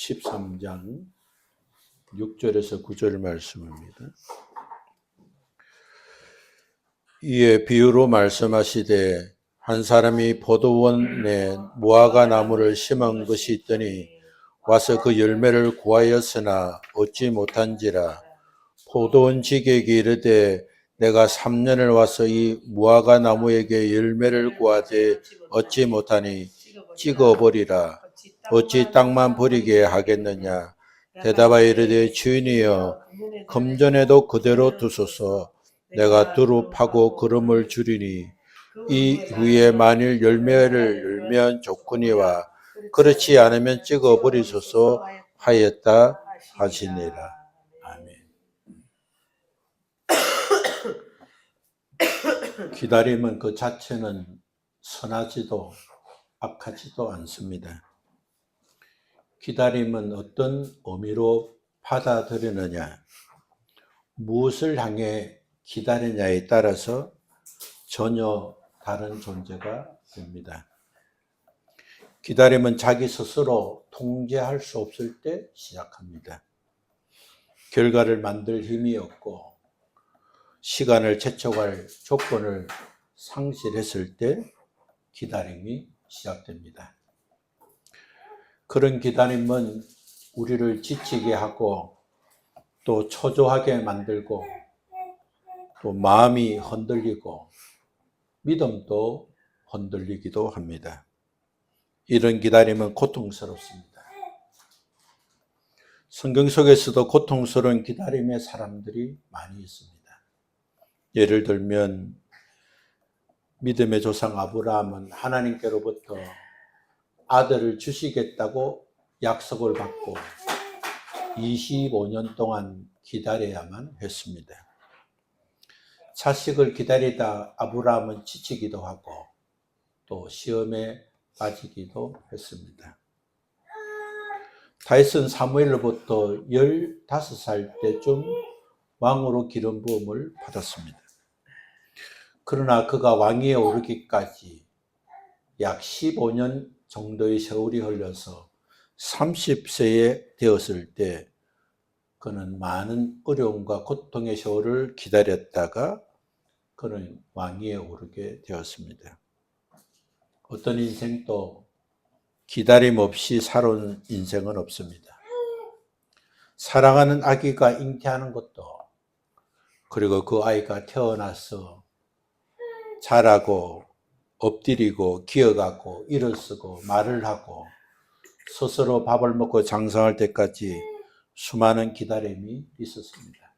13장 6절에서 9절 말씀입니다. 이에 비유로 말씀하시되 한 사람이 포도원에 무화과 나무를 심은 것이 있더니 와서 그 열매를 구하였으나 얻지 못한지라. 포도원 지객이 이르되 내가 3년을 와서 이 무화과 나무에게 열매를 구하되 얻지 못하니 찍어버리라. 어찌 땅만 버리게 하겠느냐. 대답하여 이르되 주인이여 금전에도 그대로 두소서. 내가 두루 파고 거름을 주리니 이 후에 만일 열매를 열면 좋거니와 그렇지 않으면 찍어버리소서 하였다 하시니라. 아멘. 기다림은 그 자체는 선하지도 악하지도 않습니다. 기다림은 어떤 의미로 받아들이느냐, 무엇을 향해 기다리냐에 따라서 전혀 다른 존재가 됩니다. 기다림은 자기 스스로 통제할 수 없을 때 시작합니다. 결과를 만들 힘이 없고 시간을 채촉할 조건을 상실했을 때 기다림이 시작됩니다. 그런 기다림은 우리를 지치게 하고 또 초조하게 만들고 또 마음이 흔들리고 믿음도 흔들리기도 합니다. 이런 기다림은 고통스럽습니다. 성경 속에서도 고통스러운 기다림의 사람들이 많이 있습니다. 예를 들면 믿음의 조상 아브라함은 하나님께로부터 아들을 주시겠다고 약속을 받고 25년 동안 기다려야만 했습니다. 자식을 기다리다 아브라함은 지치기도 하고 또 시험에 빠지기도 했습니다. 다윗은 사무엘로부터 15살 때쯤 왕으로 기름 부음을 받았습니다. 그러나 그가 왕위에 오르기까지 약 15년 정도의 세월이 흘러서 30세에 되었을 때 그는 많은 어려움과 고통의 세월을 기다렸다가 그는 왕위에 오르게 되었습니다. 어떤 인생도 기다림 없이 살아온 인생은 없습니다. 사랑하는 아기가 잉태하는 것도, 그리고 그 아이가 태어나서 자라고 엎드리고 기어가고 일어서고 말을 하고 스스로 밥을 먹고 장성할 때까지 수많은 기다림이 있었습니다.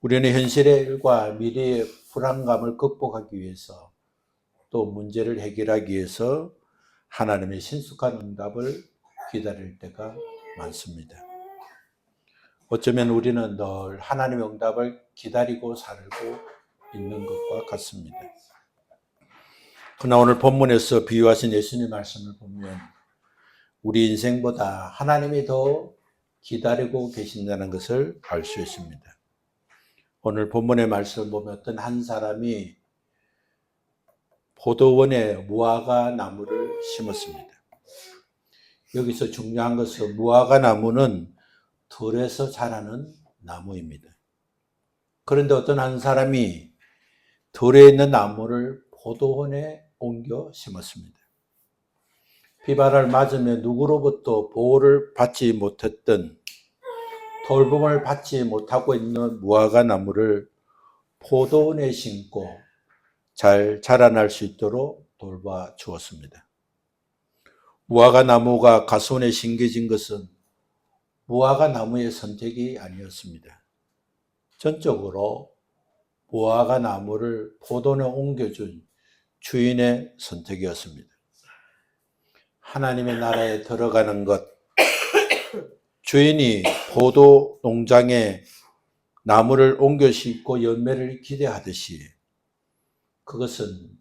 우리는 현실의 일과 미래의 불안감을 극복하기 위해서 또 문제를 해결하기 위해서 하나님의 신속한 응답을 기다릴 때가 많습니다. 어쩌면 우리는 늘 하나님의 응답을 기다리고 살고 있는 것과 같습니다. 그러나 오늘 본문에서 비유하신 예수님의 말씀을 보면 우리 인생보다 하나님이 더 기다리고 계신다는 것을 알 수 있습니다. 오늘 본문의 말씀을 보면 어떤 한 사람이 포도원에 무화과 나무를 심었습니다. 여기서 중요한 것은 무화과 나무는 들에서 자라는 나무입니다. 그런데 어떤 한 사람이 들에 있는 나무를 포도원에 옮겨 심었습니다. 비바람을 맞으며 누구로부터 보호를 받지 못했던, 돌봄을 받지 못하고 있는 무화과 나무를 포도원에 심고 잘 자라날 수 있도록 돌봐 주었습니다. 무화과 나무가 가수원에 심겨진 것은 무화과 나무의 선택이 아니었습니다. 전적으로 무화과 나무를 포도원에 옮겨준 주인의 선택이었습니다. 하나님의 나라에 들어가는 것, 주인이 포도 농장에 나무를 옮겨 심고 열매를 기대하듯이 그것은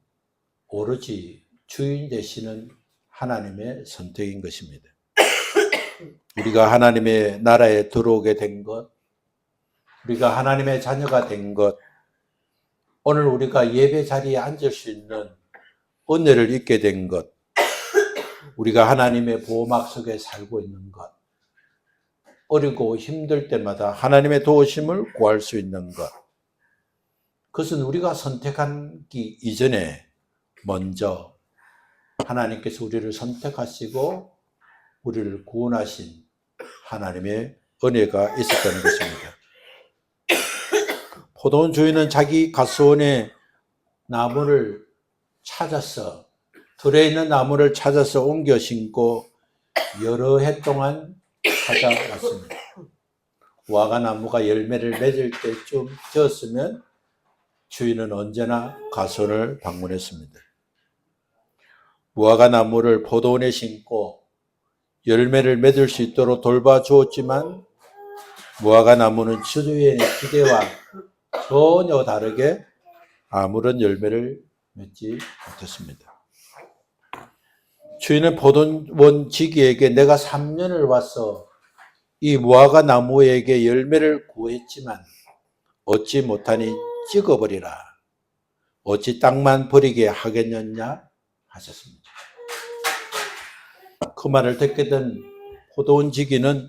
오로지 주인 되시는 하나님의 선택인 것입니다. 우리가 하나님의 나라에 들어오게 된 것, 우리가 하나님의 자녀가 된 것, 오늘 우리가 예배 자리에 앉을 수 있는 은혜를 잊게 된 것, 우리가 하나님의 보호막 속에 살고 있는 것, 어리고 힘들 때마다 하나님의 도우심을 구할 수 있는 것, 그것은 우리가 선택하기 이전에 먼저 하나님께서 우리를 선택하시고 우리를 구원하신 하나님의 은혜가 있었다는 것입니다. 포도원 주인은 자기 가수원의 나무를 찾아서, 들에 있는 나무를 찾아서 옮겨 심고 여러 해 동안 찾아왔습니다. 무화과 나무가 열매를 맺을 때쯤 되었으면 주인은 언제나 가수원을 방문했습니다. 무화과 나무를 포도원에 심고 열매를 맺을 수 있도록 돌봐주었지만 무화과 나무는 주인의 기대와 전혀 다르게 아무런 열매를 맺지 못했습니다. 주인은 포도원 지기에게 내가 3년을 와서 이 무화과 나무에게 열매를 구했지만 얻지 못하니 찍어버리라. 어찌 땅만 버리게 하겠느냐 하셨습니다. 그 말을 듣게 된 포도원 지기는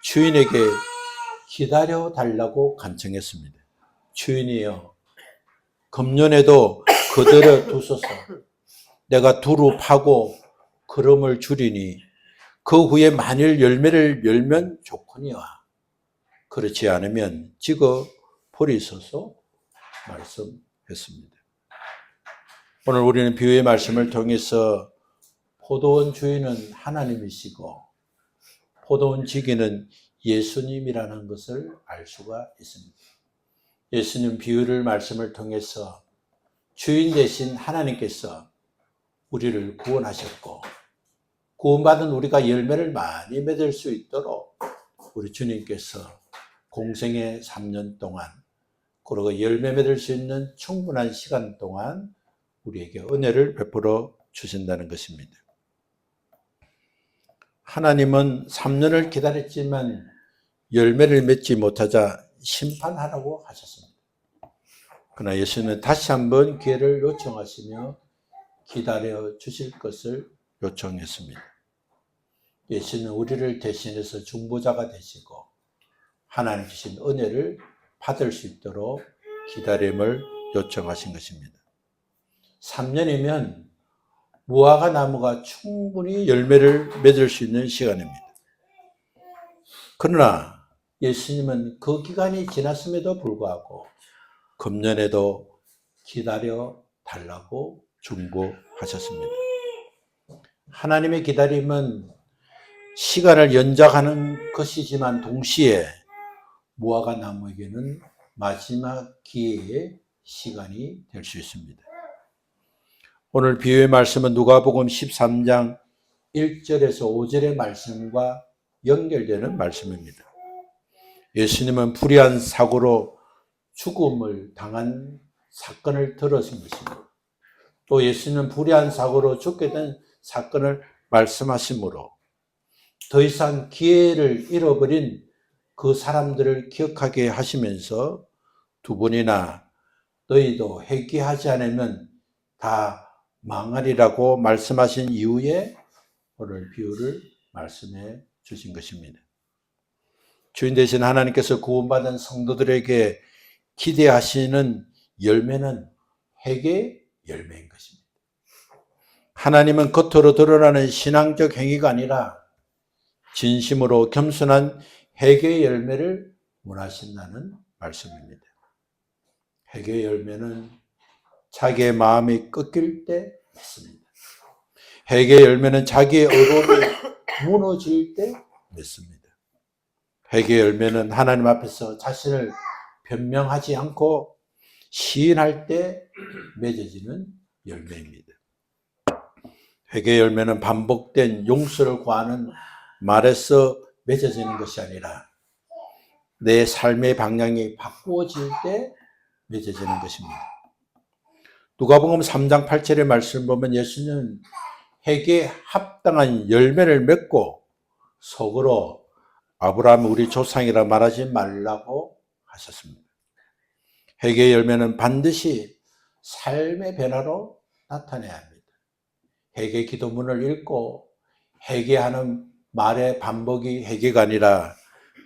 주인에게 기다려 달라고 간청했습니다. 주인이여, 금년에도 그대로 두소서. 내가 두루 파고 그름을 주리니 그 후에 만일 열매를 열면 좋거니와 그렇지 않으면 찍어 버리소서 말씀했습니다. 오늘 우리는 비유의 말씀을 통해서 포도원 주인은 하나님이시고 포도원 지기는 예수님이라는 것을 알 수가 있습니다. 예수님 비유를 말씀을 통해서 주인 되신 하나님께서 우리를 구원하셨고 구원받은 우리가 열매를 많이 맺을 수 있도록 우리 주님께서 공생의 3년 동안 그리고 열매 맺을 수 있는 충분한 시간 동안 우리에게 은혜를 베풀어 주신다는 것입니다. 하나님은 3년을 기다렸지만 열매를 맺지 못하자 심판하라고 하셨습니다. 그러나 예수는 다시 한번 기회를 요청하시며 기다려 주실 것을 요청했습니다. 예수는 우리를 대신해서 중보자가 되시고 하나님 주신 은혜를 받을 수 있도록 기다림을 요청하신 것입니다. 3년이면 무화과 나무가 충분히 열매를 맺을 수 있는 시간입니다. 그러나 예수님은 그 기간이 지났음에도 불구하고 금년에도 기다려 달라고 중보하셨습니다. 하나님의 기다림은 시간을 연장하는 것이지만 동시에 무화과 나무에게는 마지막 기회의 시간이 될 수 있습니다. 오늘 비유의 말씀은 누가복음 13장 1절에서 5절의 말씀과 연결되는 말씀입니다. 예수님은 불의한 사고로 죽음을 당한 사건을 들으신 것입니다. 또 예수님은 불의한 사고로 죽게 된 사건을 말씀하시므로 더 이상 기회를 잃어버린 그 사람들을 기억하게 하시면서 두 번이나 너희도 회개하지 않으면 다 망하리라고 말씀하신 이후에 오늘 비유를 말씀해 주신 것입니다. 주인 되신 하나님께서 구원받은 성도들에게 기대하시는 열매는 회개의 열매인 것입니다. 하나님은 겉으로 드러나는 신앙적 행위가 아니라 진심으로 겸손한 회개의 열매를 원하신다는 말씀입니다. 회개의 열매는 자기의 마음이 꺾일 때 맺습니다. 회개의 열매는 자기의 의로움이 무너질 때 맺습니다. 회개의 열매는 하나님 앞에서 자신을 변명하지 않고 시인할 때 맺어지는 열매입니다. 회개의 열매는 반복된 용서를 구하는 말에서 맺어지는 것이 아니라 내 삶의 방향이 바꾸어질 때 맺어지는 것입니다. 누가복음 3장 8절의 말씀을 보면 예수님은 회개에 합당한 열매를 맺고 속으로 아브라함 우리 조상이라 말하지 말라고 하셨습니다. 회개의 열매는 반드시 삶의 변화로 나타내야 합니다. 회개 기도문을 읽고 회개하는 말의 반복이 회개가 아니라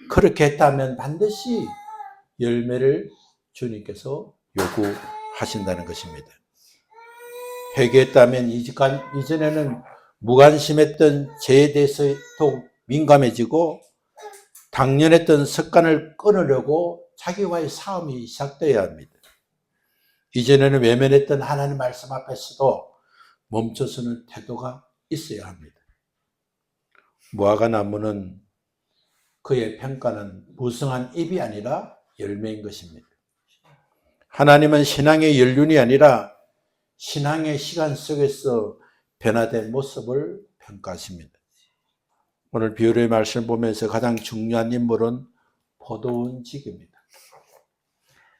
그렇게 했다면 반드시 열매를 주님께서 요구하신다는 것입니다. 회개했다면 이전에는 무관심했던 죄에 대해서 더욱 민감해지고 당연했던 습관을 끊으려고 자기와의 싸움이 시작되어야 합니다. 이전에는 외면했던 하나님 말씀 앞에서도 멈춰서는 태도가 있어야 합니다. 무화과 나무는 그의 평가는 무성한 잎이 아니라 열매인 것입니다. 하나님은 신앙의 연륜이 아니라 신앙의 시간 속에서 변화된 모습을 평가하십니다. 오늘 비유의 말씀을 보면서 가장 중요한 인물은 포도원지기입니다.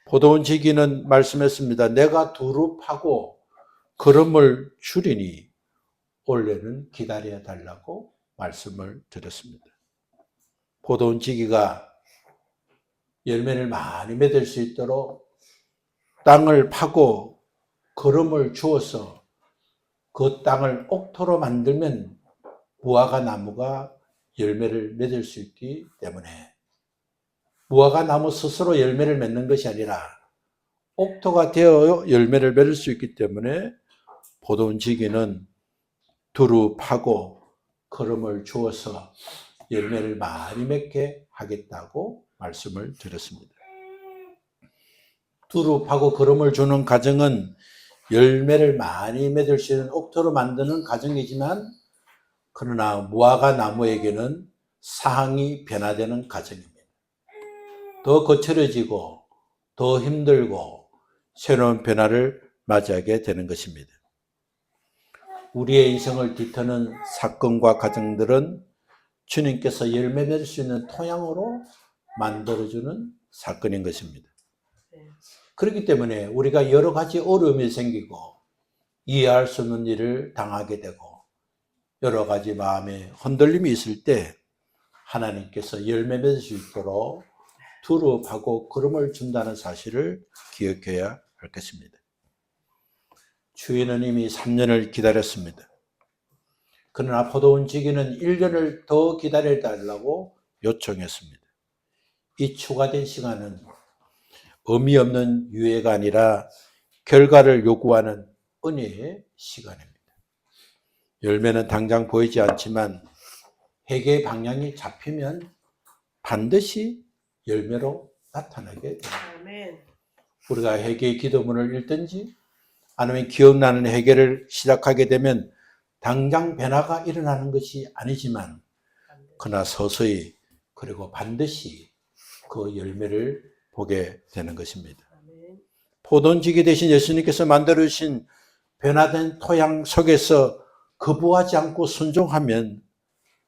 포도원지기는 말씀했습니다. 내가 두루 파고 거름을 줄이니 올해는 기다려 달라고 말씀을 드렸습니다. 포도원지기가 열매를 많이 맺을 수 있도록 땅을 파고 거름을 주어서 그 땅을 옥토로 만들면 무화과 나무가 열매를 맺을 수 있기 때문에 무화과 나무 스스로 열매를 맺는 것이 아니라 옥토가 되어 열매를 맺을 수 있기 때문에 포도원지기는 두루 파고 거름을 주어서 열매를 많이 맺게 하겠다고 말씀을 드렸습니다. 두루 파고 거름을 주는 과정은 열매를 많이 맺을 수 있는 옥토로 만드는 과정이지만 그러나 무화과 나무에게는 상황이 변화되는 과정입니다. 더 거칠어지고 더 힘들고 새로운 변화를 맞이하게 되는 것입니다. 우리의 인생을 뒤터는 사건과 과정들은 주님께서 열매 맺을 수 있는 토양으로 만들어주는 사건인 것입니다. 그렇기 때문에 우리가 여러 가지 어려움이 생기고 이해할 수 없는 일을 당하게 되고 여러 가지 마음에 흔들림이 있을 때 하나님께서 열매 맺을 수 있도록 두루 파고 거름을 준다는 사실을 기억해야 할 것입니다. 주인은 이미 3년을 기다렸습니다. 그러나 포도원지기는 1년을 더 기다려달라고 요청했습니다. 이 추가된 시간은 의미 없는 유예가 아니라 결과를 요구하는 은혜의 시간입니다. 열매는 당장 보이지 않지만 회개의 방향이 잡히면 반드시 열매로 나타나게 됩니다. 우리가 회개의 기도문을 읽든지 아니면 기억나는 회개를 시작하게 되면 당장 변화가 일어나는 것이 아니지만 그러나 서서히 그리고 반드시 그 열매를 보게 되는 것입니다. 포도원지기 대신 예수님께서 만들어주신 변화된 토양 속에서 거부하지 않고 순종하면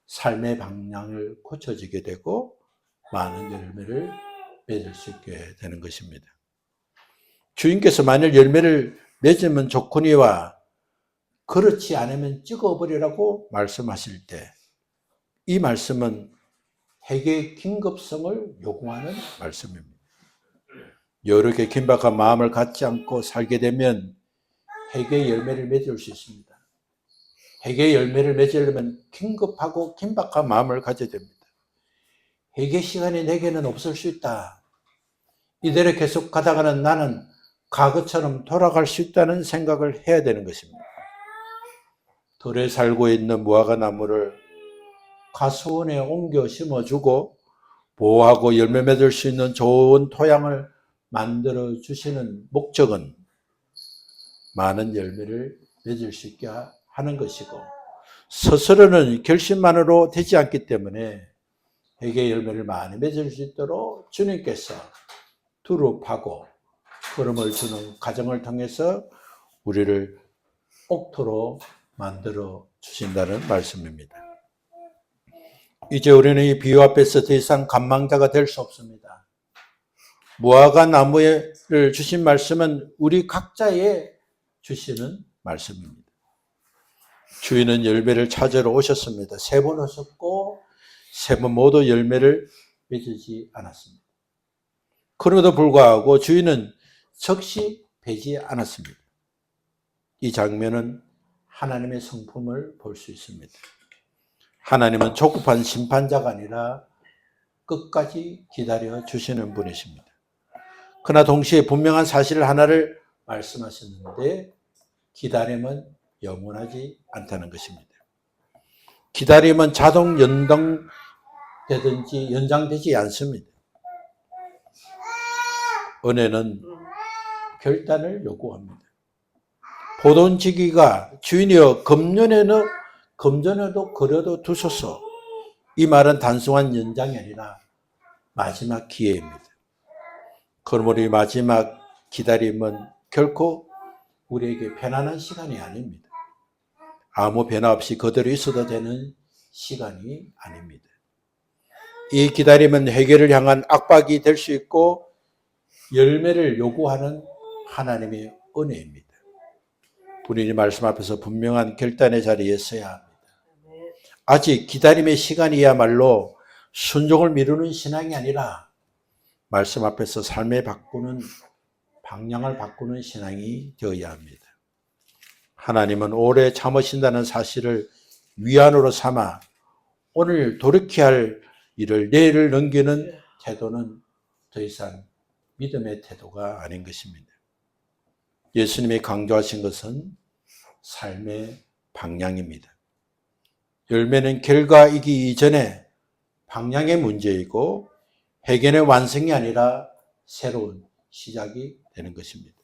삶의 방향을 고쳐지게 되고 많은 열매를 맺을 수 있게 되는 것입니다. 주인께서 만일 열매를 맺으면 좋거니와 그렇지 않으면 찍어버리라고 말씀하실 때 이 말씀은 회개의 긴급성을 요구하는 말씀입니다. 여러 개 긴박한 마음을 갖지 않고 살게 되면 회개의 열매를 맺을 수 있습니다. 회개의 열매를 맺으려면 긴급하고 긴박한 마음을 가져야 됩니다. 회개 시간이 내게는 없을 수 있다. 이대로 계속 가다가는 나는 과거처럼 돌아갈 수 있다는 생각을 해야 되는 것입니다. 들에 살고 있는 무화과 나무를 가수원에 옮겨 심어주고 보호하고 열매 맺을 수 있는 좋은 토양을 만들어 주시는 목적은 많은 열매를 맺을 수 있게 하는 것이고 스스로는 결심만으로 되지 않기 때문에 회개의 열매를 많이 맺을 수 있도록 주님께서 두루 파고 거름을 주는 과정을 통해서 우리를 옥토로 만들어 주신다는 말씀입니다. 이제 우리는 이 비유 앞에서 더 이상 관망자가 될 수 없습니다. 무화과 나무를 주신 말씀은 우리 각자에 주시는 말씀입니다. 주인은 열매를 찾으러 오셨습니다. 3번 오셨고 3번 모두 열매를 맺지 않았습니다. 그럼에도 불구하고 주인은 즉시 뵈지 않았습니다. 이 장면은 하나님의 성품을 볼 수 있습니다. 하나님은 조급한 심판자가 아니라 끝까지 기다려 주시는 분이십니다. 그러나 동시에 분명한 사실 하나를 말씀하셨는데 기다림은 영원하지 않다는 것입니다. 기다림은 자동 연장되든지 연장되지 않습니다. 은혜는 결단을 요구합니다. 보돈지기가 주인이여 금전에도 그려도 두소서. 이 말은 단순한 연장이 아니라 마지막 기회입니다. 그러므로 이 마지막 기다림은 결코 우리에게 편안한 시간이 아닙니다. 아무 변화 없이 그대로 있어도 되는 시간이 아닙니다. 이 기다림은 해결을 향한 압박이 될 수 있고 열매를 요구하는 하나님의 은혜입니다. 우리는 말씀 앞에서 분명한 결단의 자리에 서야 합니다. 아직 기다림의 시간이야말로 순종을 미루는 신앙이 아니라 말씀 앞에서 삶의 방향을 바꾸는 신앙이 되어야 합니다. 하나님은 오래 참으신다는 사실을 위안으로 삼아 오늘 돌이켜야 할 일을 내일을 넘기는 태도는 더 이상 믿음의 태도가 아닌 것입니다. 예수님이 강조하신 것은 삶의 방향입니다. 열매는 결과이기 이전에 방향의 문제이고 해결의 완성이 아니라 새로운 시작이 되는 것입니다.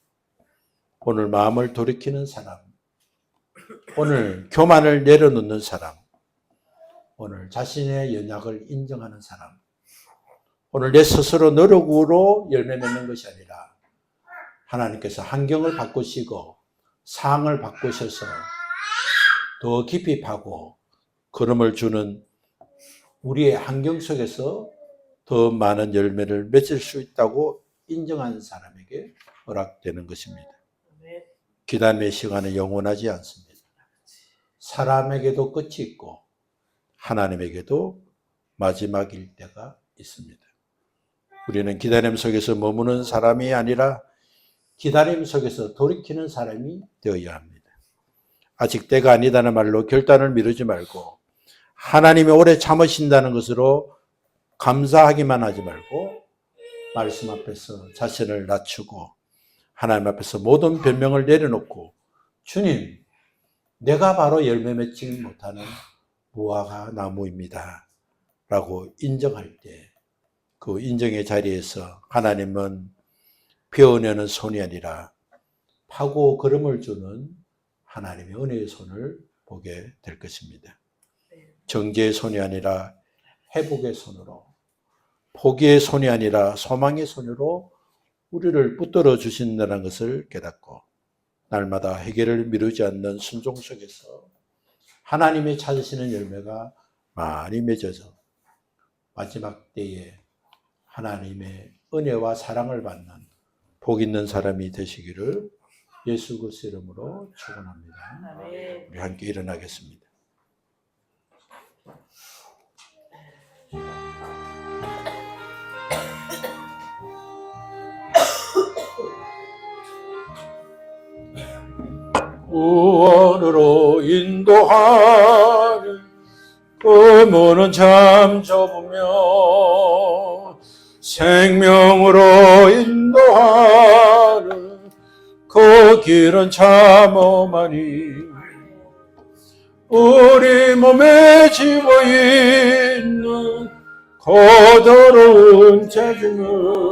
오늘 마음을 돌이키는 사람, 오늘 교만을 내려놓는 사람, 오늘 자신의 연약을 인정하는 사람, 오늘 내 스스로 노력으로 열매 맺는 것이 아니라 하나님께서 환경을 바꾸시고 상황을 바꾸셔서 더 깊이 파고 걸음을 주는 우리의 환경 속에서 더 많은 열매를 맺을 수 있다고 인정하는 사람에게 허락되는 것입니다. 기다림의 시간은 영원하지 않습니다. 사람에게도 끝이 있고 하나님에게도 마지막일 때가 있습니다. 우리는 기다림 속에서 머무는 사람이 아니라 기다림 속에서 돌이키는 사람이 되어야 합니다. 아직 때가 아니다는 말로 결단을 미루지 말고 하나님이 오래 참으신다는 것으로 감사하기만 하지 말고 말씀 앞에서 자신을 낮추고 하나님 앞에서 모든 변명을 내려놓고 주님, 내가 바로 열매 맺지 못하는 무화과 나무입니다 라고 인정할 때 그 인정의 자리에서 하나님은 베어내는 손이 아니라 파고 걸음을 주는 하나님의 은혜의 손을 보게 될 것입니다. 정죄의 손이 아니라 회복의 손으로, 포기의 손이 아니라 소망의 손으로 우리를 붙들어 주신다는 것을 깨닫고 날마다 해결을 미루지 않는 순종 속에서 하나님이 찾으시는 열매가 많이 맺어져 마지막 때에 하나님의 은혜와 사랑을 받는 복 있는 사람이 되시기를 예수 그리스도의 이름으로 축원합니다. 우리 함께 일어나겠습니다. 구원으로 인도하는 그 문은 참 좁으며 생명으로 인도하는 그 길은 참 험하니 우리 몸에 지워있는 고더러운 죄중을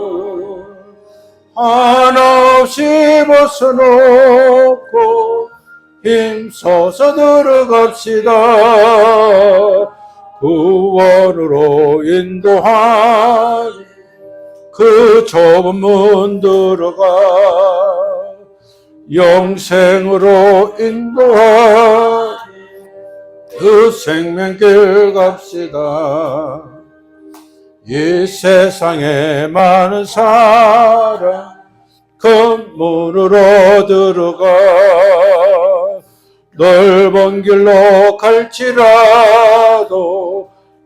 하나 없이 벗어놓고 힘써서 들어갑시다. 구원으로 인도하니 그 좁은 문 들어가 영생으로 인도하니 그 생명길 갑시다. 이 세상에 많은 사람 그 문으로 들어가 넓은 길로 갈지라도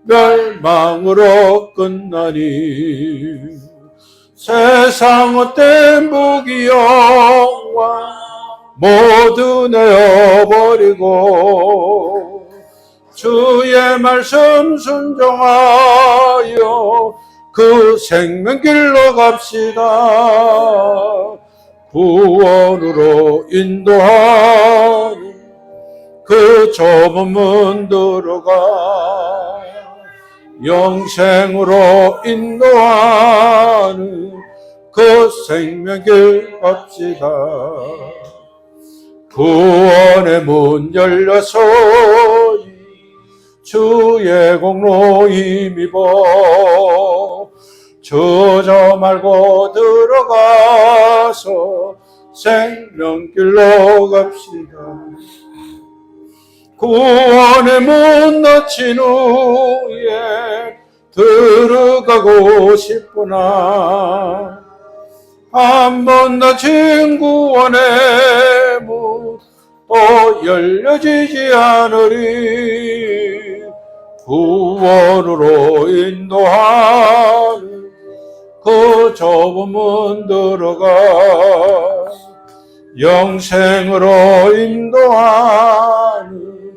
멸망으로 끝나니 세상 헛된 부귀 영화 모두 내어버리고 주의 말씀 순종하여 그 생명길로 갑시다. 구원으로 인도하는 그 좁은 문 들어가 영생으로 인도하는 그 생명길 갑시다. 구원의 문 열려서니 주의 공로 힘입어 저저 말고 들어가서 생명길로 갑시다. 구원의 문 닫힌 후에 들어가고 싶구나. 한 번 닫힌 구원의 문 또 열려지지 않으리. 구원으로 인도하는 그 좁은 문 들어가 영생으로 인도하는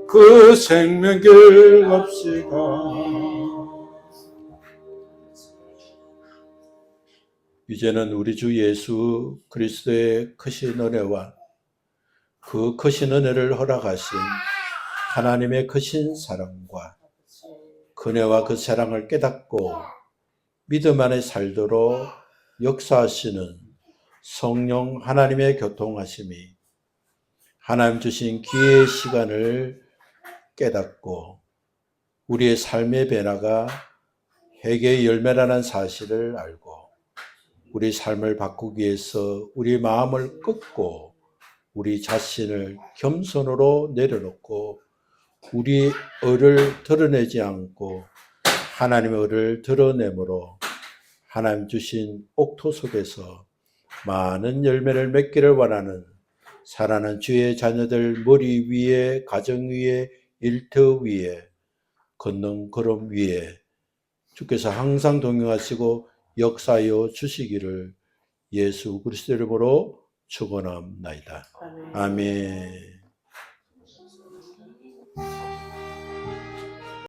그 생명길 갑시다. 이제는 우리 주 예수 그리스도의 크신 은혜와 그 크신 은혜를 허락하신 하나님의 크신 사랑과 그네와 그 사랑을 깨닫고 믿음 안에 살도록 역사하시는 성령 하나님의 교통하심이 하나님 주신 기회의 시간을 깨닫고 우리의 삶의 변화가 회개의 열매라는 사실을 알고 우리 삶을 바꾸기 위해서 우리 마음을 꺾고 우리 자신을 겸손으로 내려놓고 우리의 의를 드러내지 않고 하나님의 의를 드러내므로 하나님 주신 옥토 속에서 많은 열매를 맺기를 원하는 사랑하는 주의 자녀들 머리 위에, 가정 위에, 일터 위에, 걷는 걸음 위에 주께서 항상 동행하시고 역사하여 주시기를 예수 그리스도 이름으로 축원합니다. 아멘.